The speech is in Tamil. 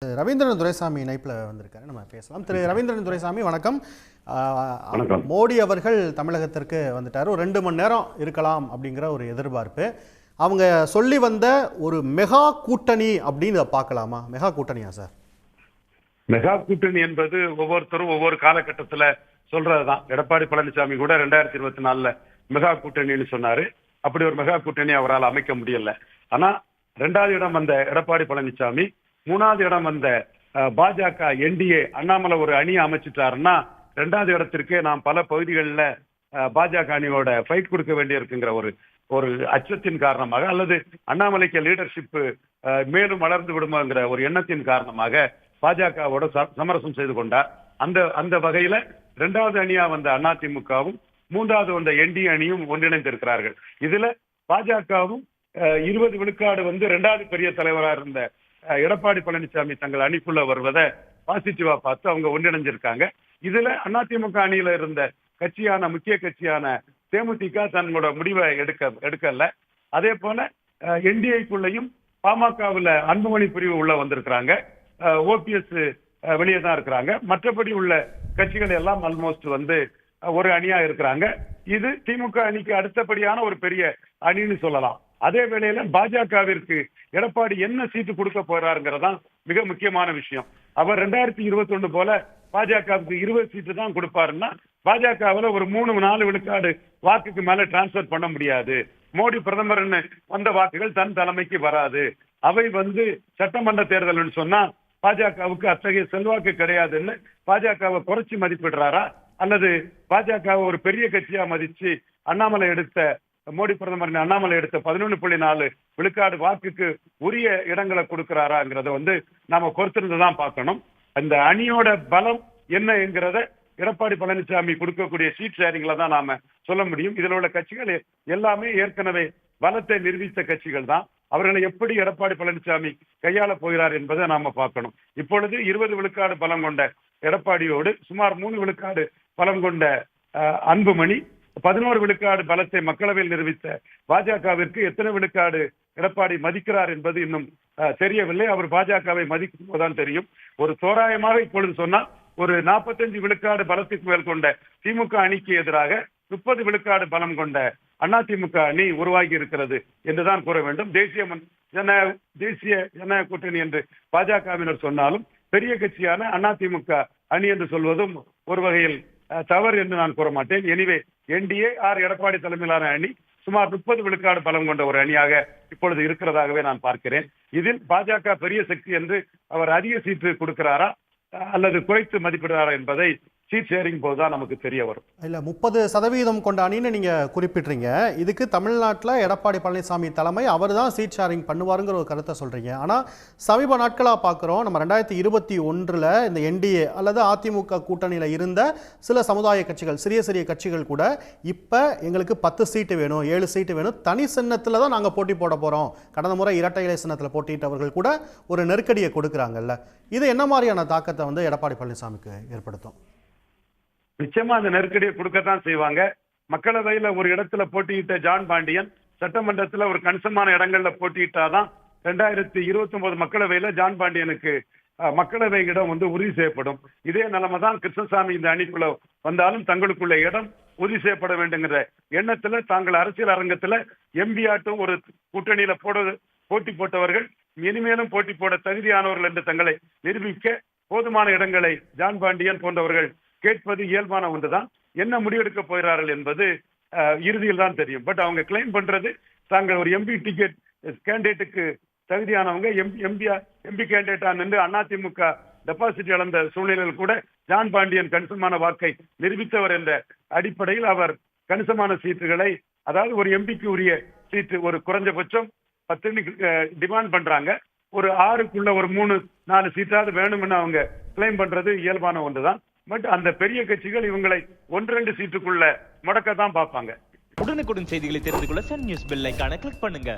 ரவீந்திரன் துரைசாமி இணைப்பில் வந்திருக்காரு, நம்ம பேசலாம். திரு ரவீந்திரன் துரைசாமி வணக்கம். மோடி அவர்கள் தமிழகத்திற்கு வந்துட்டார். ஒரு 2 மணி நேரம் இருக்கலாம் அப்படிங்கிற ஒரு எதிர்பார்ப்பு. அவங்க சொல்லி வந்த ஒரு மெகா கூட்டணி அப்படின்னு பார்க்கலாமா? Mega கூட்டணியா sir? மெகா கூட்டணி என்பது ஒவ்வொருத்தரும் ஒவ்வொரு காலகட்டத்தில் சொல்றதுதான். எடப்பாடி பழனிசாமி கூட 2024 மெகா கூட்டணின்னு சொன்னாரு. அப்படி ஒரு மெகா கூட்டணி அவரால் அமைக்க முடியல. ஆனா 2வது இடம் வந்த எடப்பாடி பழனிசாமி, 3வது இடம் வந்த பாஜக என்டிஏ அண்ணாமலை ஒரு அணியை அமைச்சிட்டாருன்னா 2வது இடத்திற்கே நாம் பல பகுதிகளில் பாஜக அணியோட ஃபைட் கொடுக்க வேண்டியிருக்குங்கிற ஒரு அச்சத்தின் காரணமாக, அல்லது அண்ணாமலைக்கு லீடர்ஷிப் மேலும் வளர்ந்து விடுமாங்கிற ஒரு எண்ணத்தின் காரணமாக பாஜகவோட சமரசம் செய்து கொண்டார். அந்த வகையில 2வது அணியா வந்த அதிமுகவும் 3வது வந்த என்டிஏ அணியும் ஒன்றிணைந்திருக்கிறார்கள். இதுல பாஜகவும் 20 விழுக்காடு 2வது பெரிய தலைவராக இருந்த எடப்பாடி பழனிசாமி தங்கள் அணிக்குள்ள வருவதை பாசிட்டிவா பார்த்து அவங்க ஒன்றிணைஞ்சிருக்காங்க. இதுல அதிமுக அணியில இருந்த கட்சியான முக்கிய கட்சியான தேமுதிக தன்னோட முடிவை எடுக்கல. அதே போல என்டிஏக்குள்ளையும் பாமகவுல அன்புமணி பிரிவு உள்ள வந்திருக்கிறாங்க. ஓபிஎஸ் வெளியே தான் இருக்கிறாங்க. மற்றபடி உள்ள கட்சிகள் எல்லாம் ஆல்மோஸ்ட் ஒரு அணியா இருக்கிறாங்க. இது திமுக அணிக்கு அடுத்தபடியான ஒரு பெரிய அணின்னு சொல்லலாம். அதே வேளையில பாஜகவிற்கு எடப்பாடி என்ன சீட்டு கொடுக்க போறாருங்கிறதான் மிக முக்கியமான விஷயம். அவர் 2021 போல பாஜகவுக்கு 20 சீட்டு தான் கொடுப்பாருன்னா பாஜகவில் ஒரு 3-4 விழுக்காடு வாக்குக்கு மேல டிரான்ஸ்பர் பண்ண முடியாது. மோடி பிரதமர்னு வந்த வாக்குகள் தன் தலைமைக்கு வராது. அவை சட்டமன்ற தேர்தல்னு சொன்னா பாஜகவுக்கு அத்தகைய செல்வாக்கு கிடையாதுன்னு பாஜகவை குறைச்சி மதிப்பிடுறாரா, அல்லது பாஜகவை ஒரு பெரிய கட்சியா மதிச்சு மோடி பிரதமர் அண்ணாமலை எடுத்த 11.4 விழுக்காடு வாக்குக்கு உரிய இடங்களை கொடுக்கிறாராங்கிறத நாம பொறுத்திருந்துதான் பார்க்கணும். அந்த அணியோட பலம் என்னங்கிறத எடப்பாடி பழனிசாமி கொடுக்கக்கூடிய சீட் ஷேரிங்ல தான் நாம சொல்ல முடியும். இதுல உள்ள கட்சிகள் எல்லாமே ஏற்கனவே பலத்தை நிரூபித்த கட்சிகள் தான். அவர்களை எப்படி எடப்பாடி பழனிசாமி கையாள போகிறார் என்பதை நாம பார்க்கணும். இப்பொழுது 20 விழுக்காடு பலம் கொண்ட எடப்பாடியோடு சுமார் 3 விழுக்காடு பலம் கொண்ட அன்புமணி, 11 விழுக்காடு பலத்தை மக்களவையில் நிரூபித்த பாஜகவிற்கு எத்தனை விழுக்காடு எடப்பாடி மதிக்கிறார் என்பது இன்னும் தெரியவில்லை. அவர் பாஜகவை மதிக்கும் போதுதான் தெரியும். ஒரு தோராயமாக இப்பொழுது சொன்னால் ஒரு 45 விழுக்காடு பலத்துக்கு மேல் கொண்ட திமுக அணிக்கு எதிராக 30 விழுக்காடு பலம் கொண்ட அதிமுக அணி உருவாகி இருக்கிறது என்றுதான் கூற வேண்டும். தேசிய ஜனநாயக கூட்டணி என்று பாஜகவினர் சொன்னாலும் பெரிய கட்சியான அதிமுக அணி என்று சொல்வதும் ஒரு வகையில் தவறு என்று நான் கூற மாட்டேன். எனிவே என்டிஏ எடப்பாடி தலைமையிலான அணி சுமார் 30 விழுக்காடு பலம் கொண்ட ஒரு அணியாக இப்பொழுது இருக்கிறதாகவே நான் பார்க்கிறேன். இதில் பாஜக பெரிய சக்தி என்று அவர் அதிக சீட்டு கொடுக்கிறாரா அல்லது குறைத்து மதிப்பிடுறாரா என்பதை சீட் ஷேரிங் போதுதான் நமக்கு தெரிய வரும். இல்ல 30% கொண்ட அணின்னு நீங்க குறிப்பிட்றீங்க. இதுக்கு தமிழ்நாட்டில் எடப்பாடி பழனிசாமி தலைமை அவர் தான் சீட் ஷேரிங் பண்ணுவாருங்கிற ஒரு கருத்தை சொல்றீங்க. ஆனா சமீப நாட்களாக பார்க்குறோம், நம்ம 2021 இந்த என்டிஏ அல்லது அதிமுக கூட்டணியில் இருந்த சில சமுதாய கட்சிகள், சிறிய சிறிய கட்சிகள் கூட இப்ப எங்களுக்கு 10 சீட்டு வேணும், 7 சீட்டு வேணும், தனி சின்னத்தில் தான் நாங்கள் போட்டி போட போறோம், கடந்த முறை இரட்டை இலை சின்னத்தில் போட்டியிட்டவர்கள் கூட ஒரு நெருக்கடியை கொடுக்குறாங்கல்ல. இது என்ன மாதிரியான தாக்கத்தை எடப்பாடி பழனிசாமிக்கு ஏற்படுத்தும்? நிச்சயமா அந்த நெருக்கடியை கொடுக்கத்தான் செய்வாங்க. மக்களவையில ஒரு இடத்துல போட்டியிட்ட ஜான் பாண்டியன் சட்டமன்றத்துல ஒரு கணிசமான இடங்கள்ல போட்டியிட்டாதான் 2029 மக்களவையில ஜான் பாண்டியனுக்கு மக்களவை இடம் உறுதி செய்யப்படும். இதே நிலைமை தான் கிருஷ்ணசாமி இந்த அணிக்குள்ள வந்தாலும் தங்களுக்குள்ள இடம் உறுதி செய்யப்பட வேண்டுங்கிற எண்ணத்துல தாங்கள் அரசியல் அரங்கத்துல எம்பி ஆட்டும் ஒரு கூட்டணியில போட்டி போட்டவர்கள் இனிமேலும் போட்டி போட தகுதியானவர்கள் என்று தங்களை நிரூபிக்க போதுமான இடங்களை ஜான் பாண்டியன் போன்றவர்கள் கேட்பது இயல்பான ஒன்றுதான். என்ன முடிவெடுக்க போகிறார்கள் என்பது இறுதியில் தான் தெரியும். பட் அவங்க கிளைம் பண்றது தாங்கள் ஒரு எம்பி டிக்கெட் கேண்டிடேட்டுக்கு தகுதியானவங்க, எம்பி கேண்டிடேட்டா நின்று அதிமுக டெபாசிட் இழந்த சூழ்நிலையில் கூட ஜான் பாண்டியன் கணிசமான வாக்கை நிரூபித்தவர் என்ற அடிப்படையில் அவர் கணிசமான சீட்டுகளை, அதாவது ஒரு எம்பிக்கு உரிய சீட்டு ஒரு குறைஞ்சபட்சம் 10 டிமாண்ட் பண்றாங்க. ஒரு 6க்குள்ள ஒரு 3-4 சீட்டாவது வேணும்னு அவங்க கிளைம் பண்றது இயல்பான ஒன்றுதான். பட் அந்த பெரிய கட்சிகள் இவங்களை 1-2 சீட்டுக்குள்ள முடக்க தான் பார்ப்பாங்க. உடனுக்குடன் செய்திகளை தெரிந்து கொள்ள சன் நியூஸ் பெல் ஐகானை கிளிக் பண்ணுங்க.